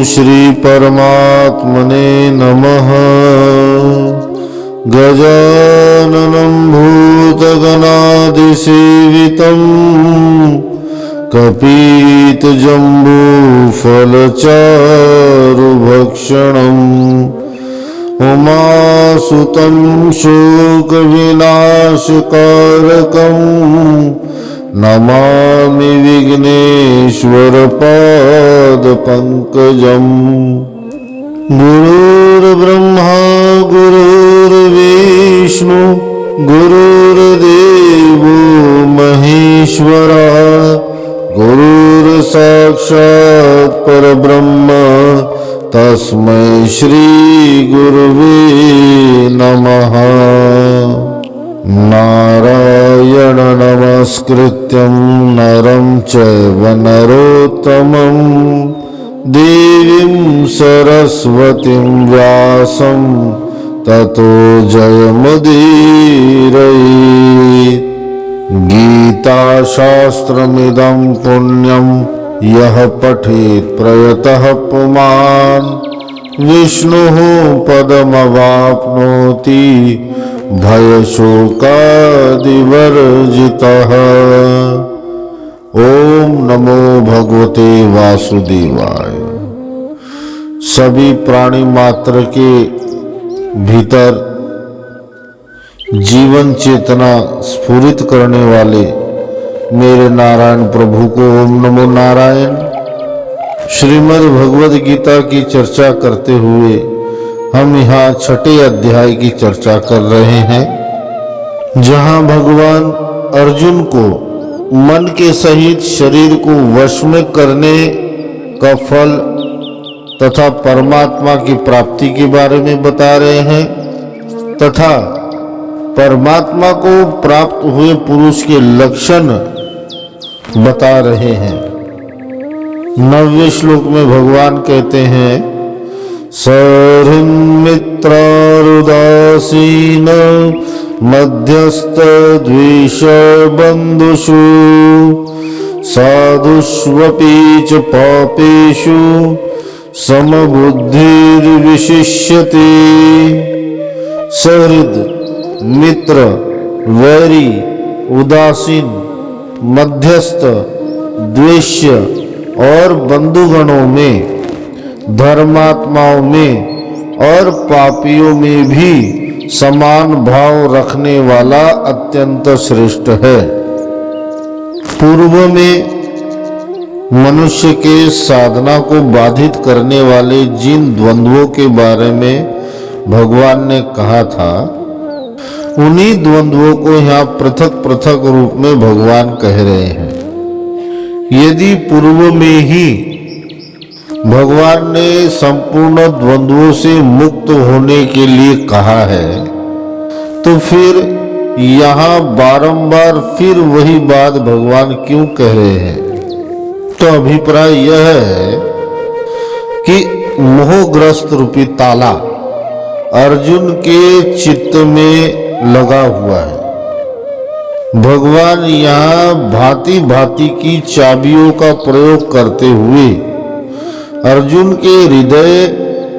श्री परमात्मने नमः। गजाननं भूतगणादिसेवितं कपीतजम्बूफलचारुभक्षणम् उमासुतं शोकविनाशकारकं नमामि विघ्नेश्वरपादपङ्कजम्। गुरुर्ब्रह्मा गुरुर्विष्णु गुरुर्देवो महेश्वरा गुरुर्साक्षात् परब्रह्म तस्मै श्री गुरुवे नमः। नारायण नमस्कृत्यं नरं चैव नरोत्तमं देवीं सरस्वतीं व्यासं ततो जयमुदीरयेत्। गीताशास्त्रमिदं पुण्यं यः पठेत् प्रयतः पुमान् विष्णुः पदमवाप्नोति भयशोकादिवर्जितः। ओम नमो भगवते वासुदेवाय। सभी प्राणी मात्र के भीतर जीवन चेतना स्फुरित करने वाले मेरे नारायण प्रभु को ओम नमो नारायण। श्रीमद् भगवद गीता की चर्चा करते हुए हम यहाँ छठे अध्याय की चर्चा कर रहे हैं, जहाँ भगवान अर्जुन को मन के सहित शरीर को वश में करने का फल तथा परमात्मा की प्राप्ति के बारे में बता रहे हैं तथा परमात्मा को प्राप्त हुए पुरुष के लक्षण बता रहे हैं। 9वें श्लोक में भगवान कहते हैं, सौहृन् मित्रारुदासीन मध्यस्थ द्वेष बंधुषु साधुष्वपि च पापेषु समबुद्धिर्विशिष्यते। सहृद, मित्र, वैरी, उदासीन, मध्यस्थ, द्वेष्य और बंधुगणों में, धर्मात्माओं में और पापियों में भी समान भाव रखने वाला अत्यंत श्रेष्ठ है। पूर्व में मनुष्य के साधना को बाधित करने वाले जिन द्वंद्वों के बारे में भगवान ने कहा था, उन्हीं द्वंद्वों को यहाँ पृथक पृथक रूप में भगवान कह रहे हैं। यदि पूर्व में ही भगवान ने संपूर्ण द्वंद्वों से मुक्त होने के लिए कहा है, तो फिर यहाँ बारंबार फिर वही बात भगवान क्यों कह रहे हैं? तो अभिप्राय यह है कि मोहग्रस्त रूपी ताला अर्जुन के चित्त में लगा हुआ है। भगवान यहाँ भांति भांति की चाबियों का प्रयोग करते हुए अर्जुन के हृदय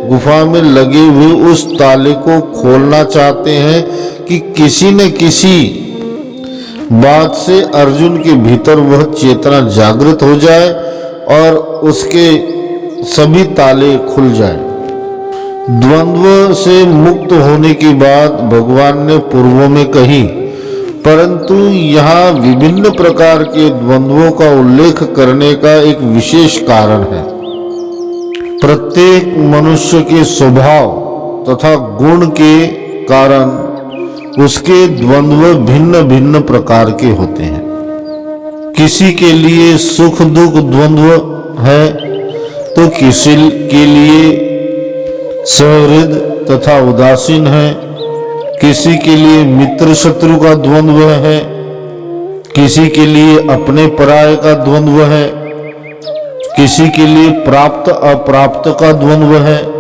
गुफा में लगे हुए उस ताले को खोलना चाहते हैं कि किसी न किसी बात से अर्जुन के भीतर वह चेतना जागृत हो जाए और उसके सभी ताले खुल जाए। द्वंद्व से मुक्त होने की बात भगवान ने पूर्व में कही, परंतु यहाँ विभिन्न प्रकार के द्वंद्वों का उल्लेख करने का एक विशेष कारण है। प्रत्येक मनुष्य के स्वभाव तथा गुण के कारण उसके द्वंद्व भिन्न भिन्न प्रकार के होते हैं। किसी के लिए सुख दुख द्वंद्व है, तो किसी के लिए सहृद तथा उदासीन है, किसी के लिए मित्र शत्रु का द्वंद्व है, किसी के लिए अपने पराये का द्वंद्व है, किसी के लिए प्राप्त अप्राप्त का द्वंद्व है।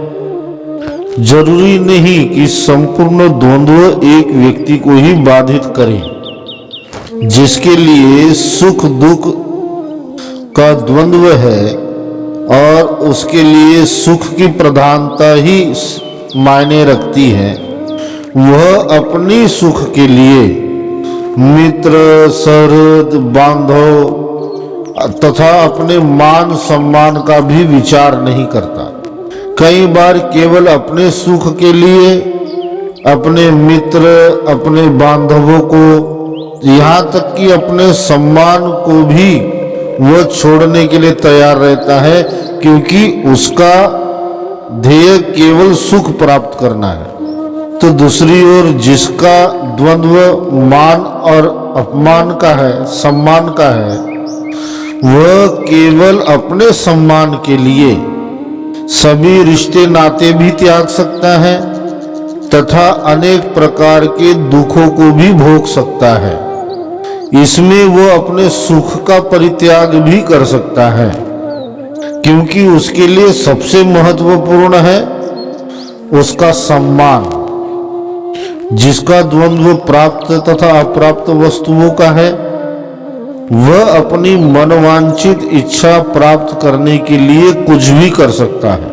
जरूरी नहीं कि संपूर्ण द्वंद्व एक व्यक्ति को ही बाधित करे। जिसके लिए सुख दुख का द्वंद्व है, और उसके लिए सुख की प्रधानता ही मायने रखती है, वह अपनी सुख के लिए मित्र, सहृद, बांधव तथा अपने मान सम्मान का भी विचार नहीं करता। कई बार केवल अपने सुख के लिए अपने मित्र, अपने बांधवों को, यहाँ तक कि अपने सम्मान को भी वह छोड़ने के लिए तैयार रहता है, क्योंकि उसका ध्येय केवल सुख प्राप्त करना है। तो दूसरी ओर जिसका द्वंद्व मान और अपमान का है, सम्मान का है, वह केवल अपने सम्मान के लिए सभी रिश्ते नाते भी त्याग सकता है तथा अनेक प्रकार के दुखों को भी भोग सकता है। इसमें वो अपने सुख का परित्याग भी कर सकता है, क्योंकि उसके लिए सबसे महत्वपूर्ण है उसका सम्मान। जिसका द्वंद्व प्राप्त तथा अप्राप्त वस्तुओं का है, वह अपनी मनवांछित इच्छा प्राप्त करने के लिए कुछ भी कर सकता है।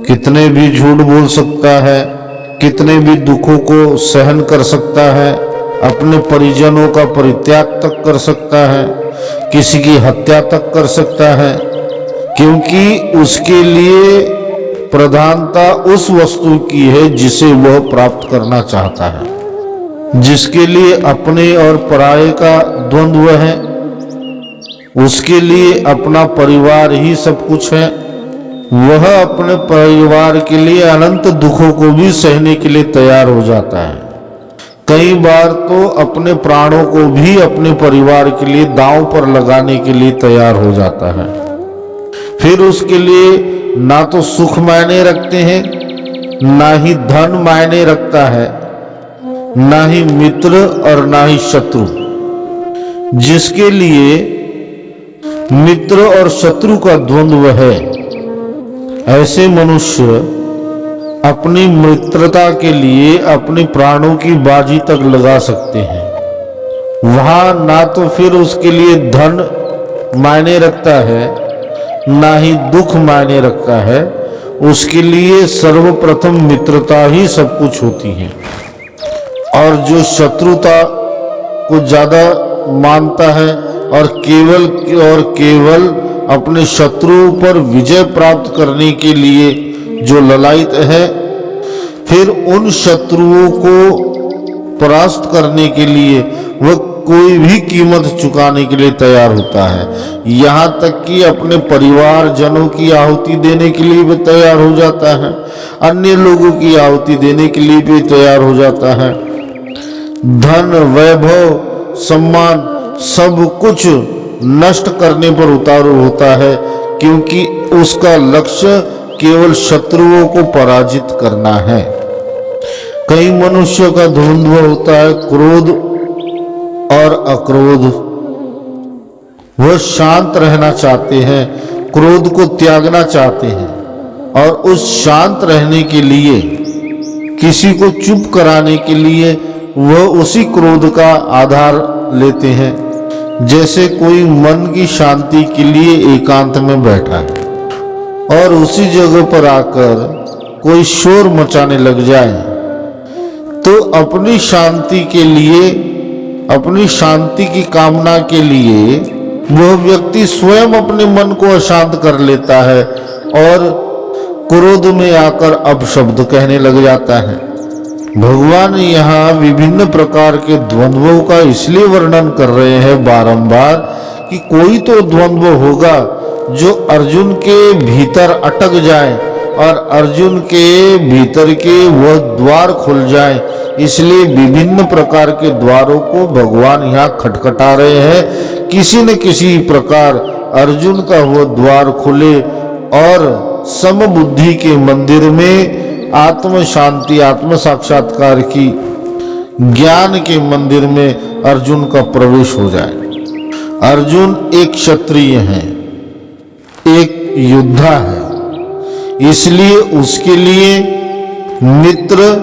कितने भी झूठ बोल सकता है, कितने भी दुखों को सहन कर सकता है, अपने परिजनों का परित्याग तक कर सकता है, किसी की हत्या तक कर सकता है, क्योंकि उसके लिए प्रधानता उस वस्तु की है जिसे वह प्राप्त करना चाहता है। जिसके लिए अपने और पराये का द्वंद्व है, उसके लिए अपना परिवार ही सब कुछ है। वह अपने परिवार के लिए अनंत दुखों को भी सहने के लिए तैयार हो जाता है। कई बार तो अपने प्राणों को भी अपने परिवार के लिए दांव पर लगाने के लिए तैयार हो जाता है। फिर उसके लिए ना तो सुख मायने रखते हैं, ना ही धन मायने रखता है, ना ही मित्र और ना ही शत्रु। जिसके लिए मित्र और शत्रु का द्वंद्व है, ऐसे मनुष्य अपनी मित्रता के लिए अपने प्राणों की बाजी तक लगा सकते हैं। वहां ना तो फिर उसके लिए धन मायने रखता है, ना ही दुख मायने रखता है। उसके लिए सर्वप्रथम मित्रता ही सब कुछ होती है। और जो शत्रुता को ज्यादा मानता है और केवल अपने शत्रुओं पर विजय प्राप्त करने के लिए जो ललायित है, फिर उन शत्रुओं को परास्त करने के लिए वह कोई भी कीमत चुकाने के लिए तैयार होता है। यहाँ तक कि अपने परिवार जनों की आहुति देने के लिए भी तैयार हो जाता है, अन्य लोगों की आहुति देने के लिए भी तैयार हो जाता है। धन, वैभव, सम्मान सब कुछ नष्ट करने पर उतारू होता है, क्योंकि उसका लक्ष्य केवल शत्रुओं को पराजित करना है। कई मनुष्यों का द्वंद्व होता है क्रोध और अक्रोध। वह शांत रहना चाहते हैं, क्रोध को त्यागना चाहते हैं, और उस शांत रहने के लिए, किसी को चुप कराने के लिए वह उसी क्रोध का आधार लेते हैं। जैसे कोई मन की शांति के लिए एकांत में बैठा है और उसी जगह पर आकर कोई शोर मचाने लग जाए, तो अपनी शांति के लिए, अपनी शांति की कामना के लिए वह व्यक्ति स्वयं अपने मन को अशांत कर लेता है और क्रोध में आकर अपशब्द कहने लग जाता है। भगवान यहाँ विभिन्न प्रकार के द्वंद्वों का इसलिए वर्णन कर रहे हैं बारंबार कि कोई तो द्वंद्व होगा जो अर्जुन के भीतर अटक जाए और अर्जुन के भीतर के वह द्वार खुल जाए। इसलिए विभिन्न प्रकार के द्वारों को भगवान यहाँ खटखटा रहे हैं। किसी न किसी प्रकार अर्जुन का वह द्वार खुले और समबुद्धि के मंदिर में आत्म शांति, आत्म साक्षात्कार की, ज्ञान के मंदिर में अर्जुन का प्रवेश हो जाए। अर्जुन एक क्षत्रिय है, एक योद्धा है, इसलिए उसके लिए मित्र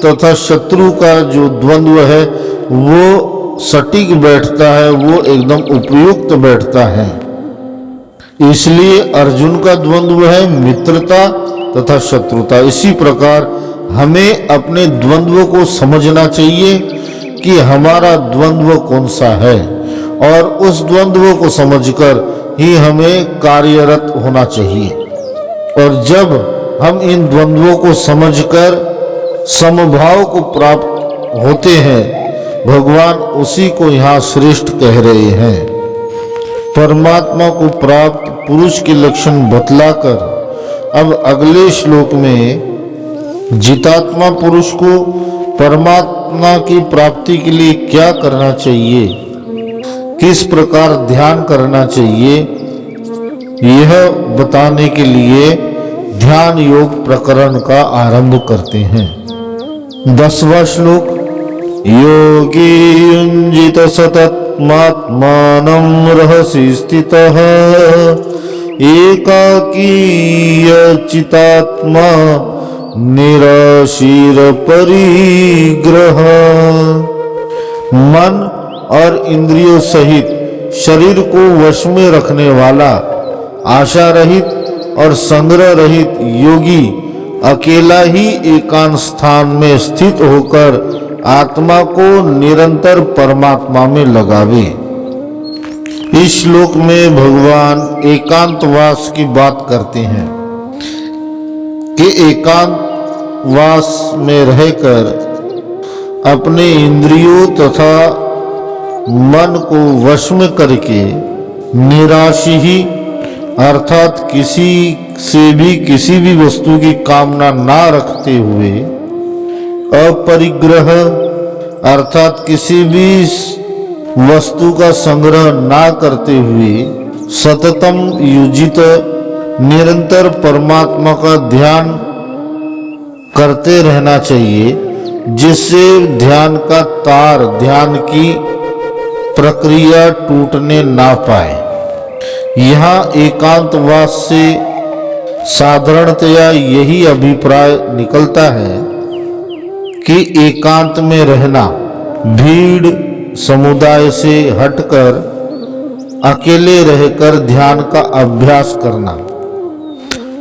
तथा शत्रु का जो द्वंद्व है वो सटीक बैठता है, वो एकदम उपयुक्त बैठता है। इसलिए अर्जुन का द्वंद्व है मित्रता तथा शत्रुता। इसी प्रकार हमें अपने द्वंद्व को समझना चाहिए कि हमारा द्वंद्व कौन सा है, और उस द्वंद्व को समझकर ही हमें कार्यरत होना चाहिए। और जब हम इन द्वंद्वों को समझकर समभाव को प्राप्त होते हैं, भगवान उसी को यहाँ श्रेष्ठ कह रहे हैं। परमात्मा को प्राप्त पुरुष के लक्षण बतलाकर अब अगले श्लोक में जितात्मा पुरुष को परमात्मा की प्राप्ति के लिए क्या करना चाहिए, किस प्रकार ध्यान करना चाहिए, यह बताने के लिए ध्यान योग प्रकरण का आरंभ करते हैं। 10वां श्लोक। योगी युञ्जित सततमात्मानं रहसि स्थितः एकाकीय चितात्मा निराशीर परिग्रह। मन और इंद्रियों सहित शरीर को वश में रखने वाला, आशा रहित और संग्रह रहित योगी अकेला ही एकांत स्थान में स्थित होकर आत्मा को निरंतर परमात्मा में लगावे। इस श्लोक में भगवान एकांतवास की बात करते हैं कि एकांतवास में रहकर अपने इंद्रियों तथा मन को वश में करके निराशी ही अर्थात किसी से भी किसी भी वस्तु की कामना ना रखते हुए, अपरिग्रह अर्थात किसी भी वस्तु का संग्रह ना करते हुए, सततम युजित निरंतर परमात्मा का ध्यान करते रहना चाहिए, जिससे ध्यान का तार, ध्यान की प्रक्रिया टूटने ना पाए। यहाँ एकांतवास से साधारणतया यही अभिप्राय निकलता है कि एकांत में रहना, भीड़ समुदाय से हटकर अकेले रहकर ध्यान का अभ्यास करना।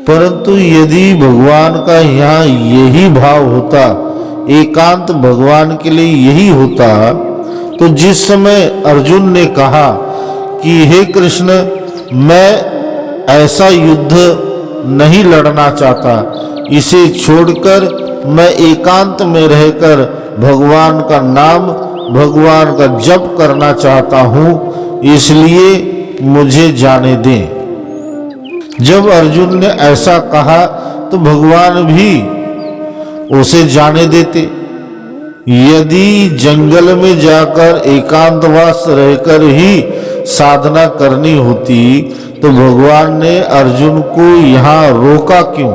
परंतु यदि भगवान का यहाँ यही भाव होता, एकांत भगवान के लिए यही होता, तो जिस समय अर्जुन ने कहा कि हे कृष्ण, मैं ऐसा युद्ध नहीं लड़ना चाहता, इसे छोड़कर मैं एकांत में रहकर भगवान का नाम, भगवान का जप करना चाहता हूँ, इसलिए मुझे जाने दें। जब अर्जुन ने ऐसा कहा तो भगवान भी उसे जाने देते। यदि जंगल में जाकर एकांतवास रहकर ही साधना करनी होती तो भगवान ने अर्जुन को यहाँ रोका क्यों?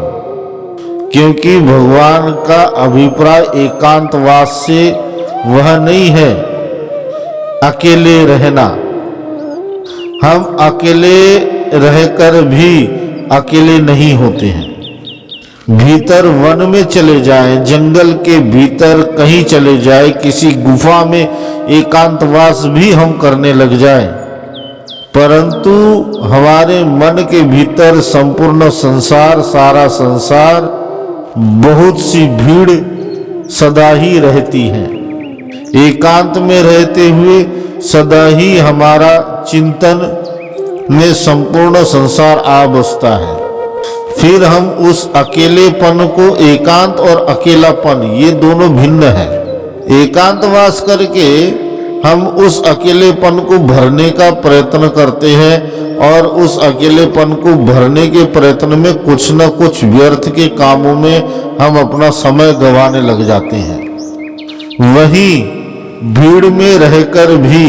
क्योंकि भगवान का अभिप्राय एकांतवास से वह नहीं है अकेले रहना। हम अकेले रहकर भी अकेले नहीं होते हैं। भीतर वन में चले जाएं, जंगल के भीतर कहीं चले जाएं, किसी गुफा में एकांतवास भी हम करने लग जाएं, परंतु हमारे मन के भीतर संपूर्ण संसार, सारा संसार, बहुत सी भीड़ सदा ही रहती है। एकांत में रहते हुए सदा ही हमारा चिंतन में संपूर्ण संसार आ बसता है। फिर हम उस अकेलेपन को, एकांत और अकेलापन ये दोनों भिन्न है। एकांतवास करके हम उस अकेलेपन को भरने का प्रयत्न करते हैं और उस अकेलेपन को भरने के प्रयत्न में कुछ न कुछ व्यर्थ के कामों में हम अपना समय गंवाने लग जाते हैं। वहीं भीड़ में रहकर भी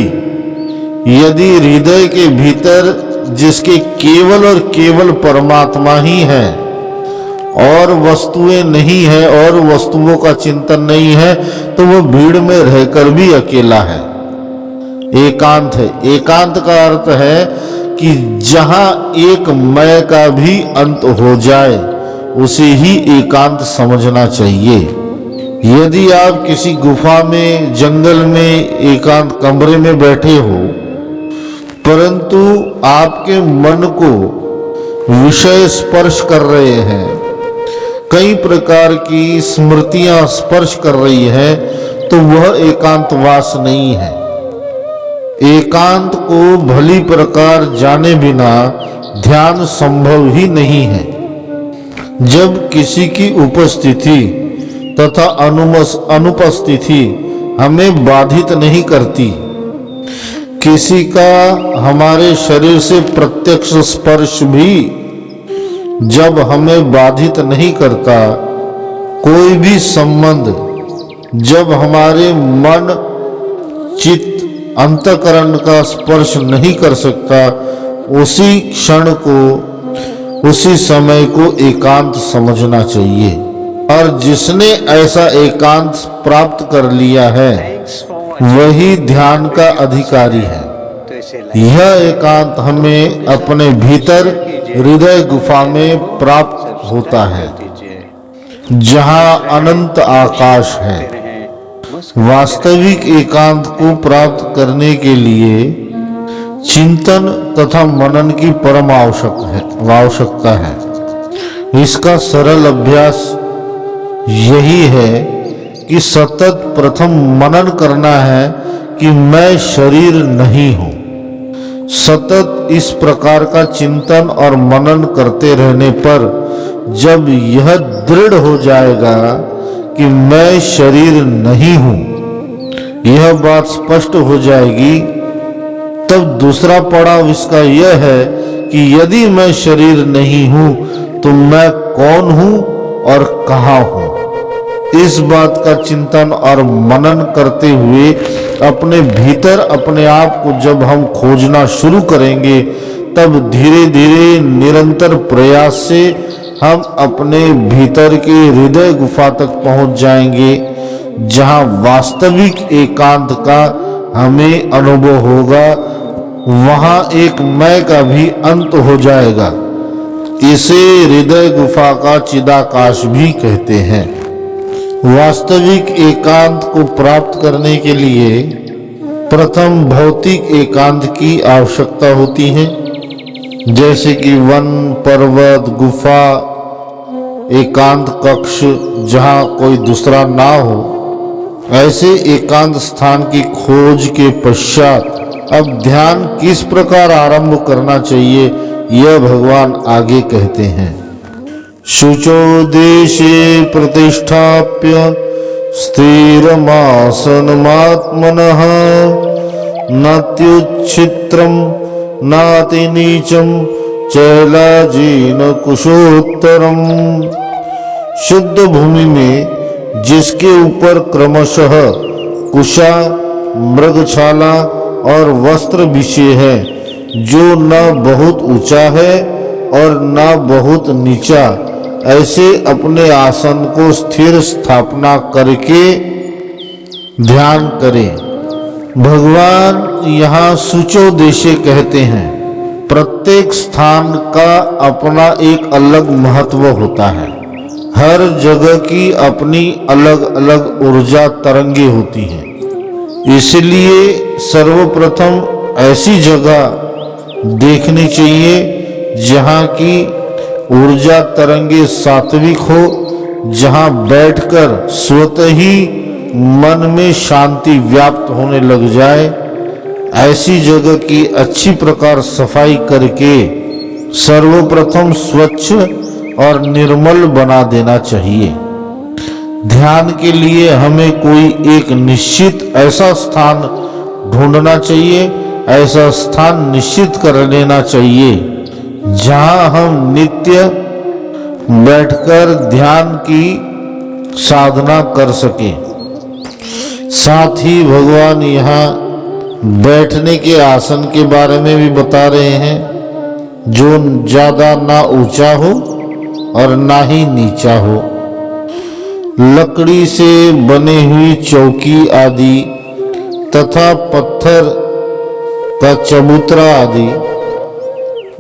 यदि हृदय के भीतर जिसके केवल और केवल परमात्मा ही है और वस्तुएं नहीं है और वस्तुओं का चिंतन नहीं है, तो वह भीड़ में रहकर भी अकेला है, एकांत है। एकांत का अर्थ है कि जहां एक मैं का भी अंत हो जाए उसे ही एकांत समझना चाहिए। यदि आप किसी गुफा में, जंगल में, एकांत कमरे में बैठे हो, परंतु आपके मन को विषय स्पर्श कर रहे हैं, कई प्रकार की स्मृतियां स्पर्श कर रही है, तो वह एकांतवास नहीं है। एकांत को भली प्रकार जाने बिना ध्यान संभव ही नहीं है। जब किसी की उपस्थिति तथा अनुपस्थिति हमें बाधित नहीं करती, किसी का हमारे शरीर से प्रत्यक्ष स्पर्श भी जब हमें बाधित नहीं करता, कोई भी संबंध जब हमारे मन चित्त अंतःकरण का स्पर्श नहीं कर सकता, उसी क्षण को, उसी समय को एकांत समझना चाहिए। और जिसने ऐसा एकांत प्राप्त कर लिया है, वही ध्यान का अधिकारी है। यह एकांत हमें अपने भीतर हृदय गुफा में प्राप्त होता है, जहाँ अनंत आकाश है। वास्तविक एकांत को प्राप्त करने के लिए चिंतन तथा मनन की परम आवश्यकता है। इसका सरल अभ्यास यही है कि सतत प्रथम मनन करना है कि मैं शरीर नहीं हूं। सतत इस प्रकार का चिंतन और मनन करते रहने पर जब यह दृढ़ हो जाएगा कि मैं शरीर नहीं हूं, यह बात स्पष्ट हो जाएगी, तब दूसरा पड़ाव इसका यह है कि यदि मैं शरीर नहीं हूं तो मैं कौन हूं और कहां हूं। इस बात का चिंतन और मनन करते हुए अपने भीतर अपने आप को जब हम खोजना शुरू करेंगे, तब धीरे धीरे निरंतर प्रयास से हम अपने भीतर के हृदय गुफा तक पहुंच जाएंगे, जहां वास्तविक एकांत का हमें अनुभव होगा। वहां एक मैं का भी अंत हो जाएगा। इसे हृदय गुफा का चिदाकाश भी कहते हैं। वास्तविक एकांत को प्राप्त करने के लिए प्रथम भौतिक एकांत की आवश्यकता होती है, जैसे कि वन, पर्वत, गुफा, एकांत कक्ष जहां कोई दूसरा ना हो। ऐसे एकांत स्थान की खोज के पश्चात अब ध्यान किस प्रकार आरंभ करना चाहिए, यह भगवान आगे कहते हैं। शुचो देशे प्रतिष्ठाप्य स्थिरमासनमात्मनः नात्युच्छित्रं नातिनीचं चैलाजीन कुशोत्तरम। शुद्ध भूमि में जिसके ऊपर क्रमशः कुशा, मृगछाला और वस्त्र बिछे है, जो न बहुत ऊंचा है और न बहुत नीचा, ऐसे अपने आसन को स्थिर स्थापना करके ध्यान करें। भगवान यहाँ शुचो देशे कहते हैं। प्रत्येक स्थान का अपना एक अलग महत्व होता है। हर जगह की अपनी अलग अलग ऊर्जा तरंगे होती हैं। इसलिए सर्वप्रथम ऐसी जगह देखनी चाहिए जहाँ की ऊर्जा तरंगे सात्विक हो, जहाँ बैठकर स्वतः ही मन में शांति व्याप्त होने लग जाए। ऐसी जगह की अच्छी प्रकार सफाई करके सर्वप्रथम स्वच्छ और निर्मल बना देना चाहिए। ध्यान के लिए हमें कोई एक निश्चित ऐसा स्थान ढूंढना चाहिए, ऐसा स्थान निश्चित कर लेना चाहिए जहां हम नित्य बैठकर ध्यान की साधना कर सकें। साथ ही भगवान यहाँ बैठने के आसन के बारे में भी बता रहे हैं, जो ज्यादा ना ऊंचा हो और ना ही नीचा हो। लकड़ी से बनी हुई चौकी आदि तथा पत्थर का चबूतरा आदि,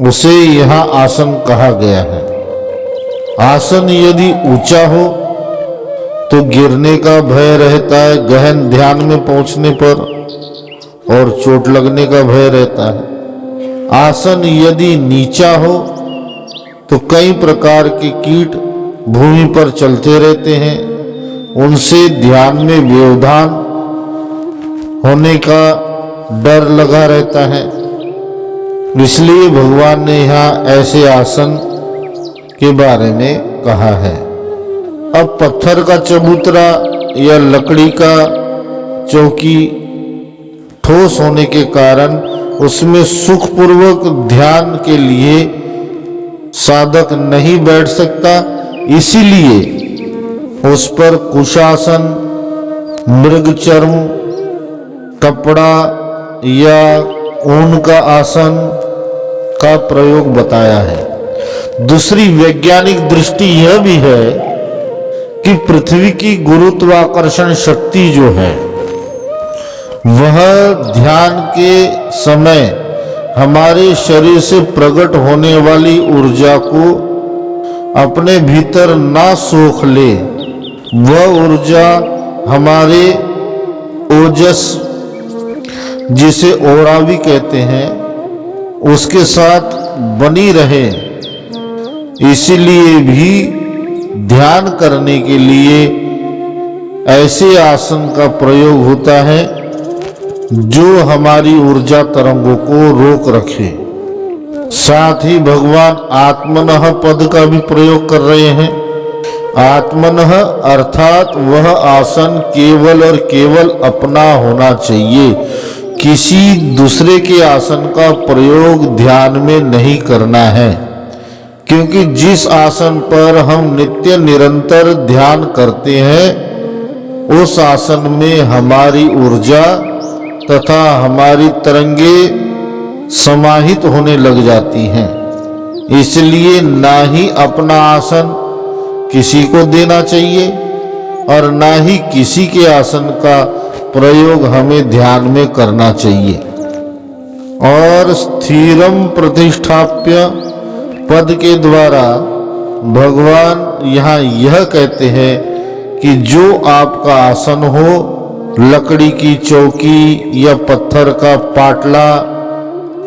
उसे यहाँ आसन कहा गया है। आसन यदि ऊंचा हो तो गिरने का भय रहता है गहन ध्यान में पहुंचने पर, और चोट लगने का भय रहता है। आसन यदि नीचा हो तो कई प्रकार के कीट भूमि पर चलते रहते हैं, उनसे ध्यान में व्यवधान होने का डर लगा रहता है। इसलिए भगवान ने यहाँ ऐसे आसन के बारे में कहा है। अब पत्थर का चबूतरा या लकड़ी का चौकी ठोस होने के कारण उसमें सुखपूर्वक ध्यान के लिए साधक नहीं बैठ सकता, इसीलिए उस पर कुशासन, मृगचर्म कपड़ा या ऊन का आसन का प्रयोग बताया है। दूसरी वैज्ञानिक दृष्टि यह भी है कि पृथ्वी की गुरुत्वाकर्षण शक्ति जो है वह ध्यान के समय हमारे शरीर से प्रकट होने वाली ऊर्जा को अपने भीतर ना सोख ले। वह ऊर्जा हमारे ओजस, जिसे ओरा भी कहते हैं, उसके साथ बनी रहे। इसीलिए भी ध्यान करने के लिए ऐसे आसन का प्रयोग होता है जो हमारी ऊर्जा तरंगों को रोक रखे। साथ ही भगवान आत्मनः पद का भी प्रयोग कर रहे हैं। आत्मनः अर्थात वह आसन केवल और केवल अपना होना चाहिए, किसी दूसरे के आसन का प्रयोग ध्यान में नहीं करना है। क्योंकि जिस आसन पर हम नित्य निरंतर ध्यान करते हैं उस आसन में हमारी ऊर्जा तथा हमारी तरंगे समाहित होने लग जाती हैं। इसलिए ना ही अपना आसन किसी को देना चाहिए और ना ही किसी के आसन का प्रयोग हमें ध्यान में करना चाहिए। और स्थिरम प्रतिष्ठाप्य पद के द्वारा भगवान यहाँ यह कहते हैं कि जो आपका आसन हो, लकड़ी की चौकी या पत्थर का पाटला,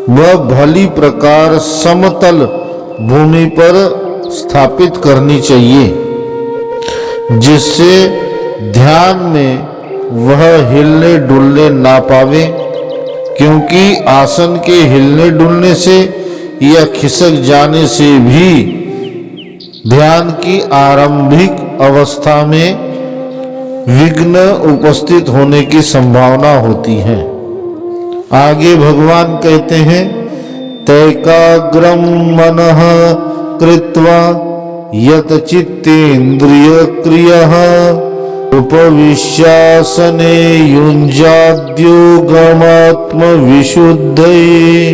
वह भली प्रकार समतल भूमि पर स्थापित करनी चाहिए, जिससे ध्यान में वह हिलने डुलने ना पावे। क्योंकि आसन के हिलने डुलने से या खिसक जाने से भी ध्यान की आरंभिक अवस्था में विघ्न उपस्थित होने की संभावना होती है। आगे भगवान कहते हैं, तैकाग्रम मनः कृत्वा यत चित्तेन्द्रिय क्रियः उपविश्यासने युञ्जाद्योगमात्म विशुद्धये।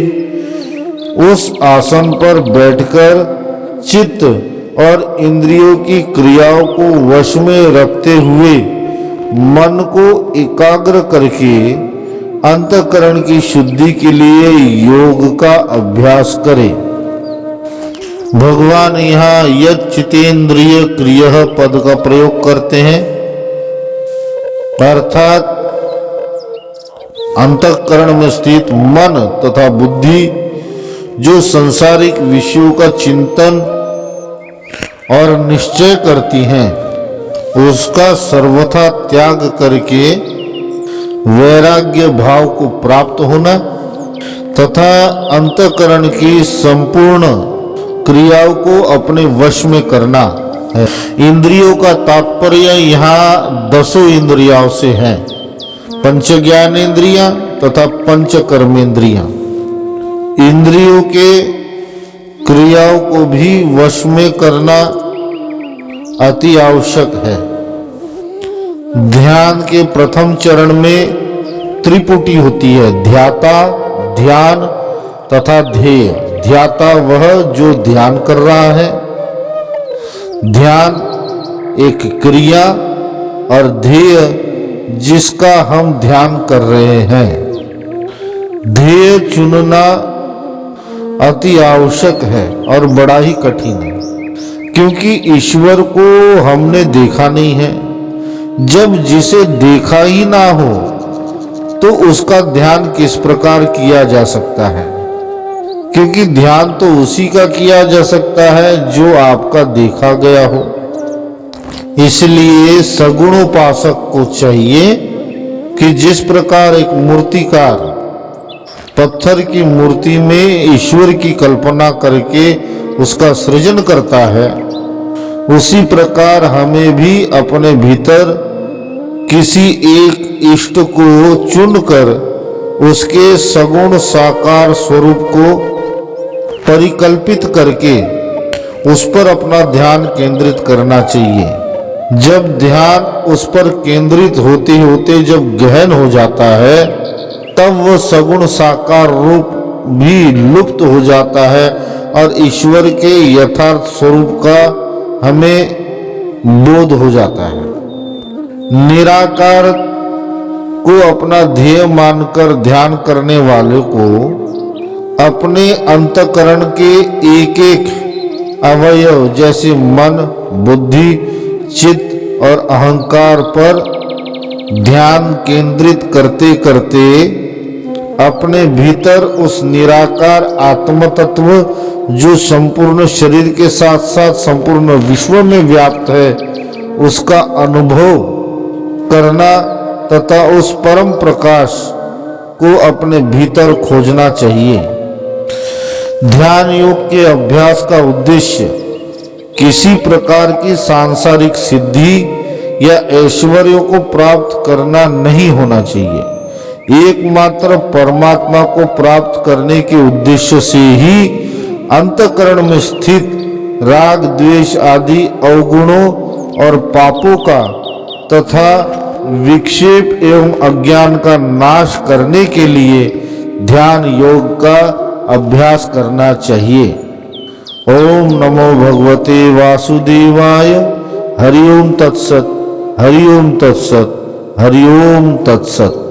उस आसन पर बैठकर चित्त और इंद्रियों की क्रियाओं को वश में रखते हुए मन को एकाग्र करके अंतःकरण की शुद्धि के लिए योग का अभ्यास करें। भगवान यहाँ यत् चितेन्द्रिय क्रियः पद का प्रयोग करते हैं, अर्थात अंतःकरण में स्थित मन तथा बुद्धि जो सांसारिक विषयों का चिंतन और निश्चय करती हैं, उसका सर्वथा त्याग करके वैराग्य भाव को प्राप्त होना तथा अंतःकरण की संपूर्ण क्रियाओं को अपने वश में करना है। इंद्रियों का तात्पर्य यहाँ 10 इंद्रियों से है, पंच ज्ञानेन्द्रियां तथा पंच कर्मेंद्रियां। इंद्रियों के क्रियाओं को भी वश में करना अति आवश्यक है। ध्यान के प्रथम चरण में त्रिपुटी होती है, ध्याता, ध्यान तथा ध्येय। ध्याता वह जो ध्यान कर रहा है, ध्यान एक क्रिया, और ध्येय जिसका हम ध्यान कर रहे हैं। ध्येय चुनना अति आवश्यक है और बड़ा ही कठिन है, क्योंकि ईश्वर को हमने देखा नहीं है। जब जिसे देखा ही ना हो तो उसका ध्यान किस प्रकार किया जा सकता है। क्योंकि ध्यान तो उसी का किया जा सकता है जो आपका देखा गया हो। इसलिए सगुण उपासक को चाहिए कि जिस प्रकार एक मूर्तिकार पत्थर की मूर्ति में ईश्वर की कल्पना करके उसका सृजन करता है, उसी प्रकार हमें भी अपने भीतर किसी एक इष्ट को चुनकर उसके सगुण साकार स्वरूप को परिकल्पित करके उस पर अपना ध्यान केंद्रित करना चाहिए। जब ध्यान उस पर केंद्रित होते होते जब गहन हो जाता है, तब वह सगुण साकार रूप भी लुप्त हो जाता है और ईश्वर के यथार्थ स्वरूप का हमें बोध हो जाता है। निराकार को अपना ध्येय मानकर ध्यान करने वाले को अपने अंतःकरण के एक एक अवयव जैसे मन, बुद्धि, चित्त और अहंकार पर ध्यान केंद्रित करते करते अपने भीतर उस निराकार आत्म तत्व जो संपूर्ण शरीर के साथ साथ संपूर्ण विश्व में व्याप्त है, उसका अनुभव करना तथा उस परम प्रकाश को अपने भीतर खोजना चाहिए। ध्यान योग के अभ्यास का उद्देश्य किसी प्रकार की सांसारिक सिद्धि या ऐश्वर्य को प्राप्त करना नहीं होना चाहिए। एकमात्र परमात्मा को प्राप्त करने के उद्देश्य से ही अंतःकरण में स्थित राग, द्वेष आदि अवगुणों और पापों का तथा विक्षेप एवं अज्ञान का नाश करने के लिए ध्यान योग का अभ्यास करना चाहिए। ओम नमो भगवते वासुदेवाय। हरि ओम तत्सत, हरि ओम तत्सत, हरि ओम तत्सत।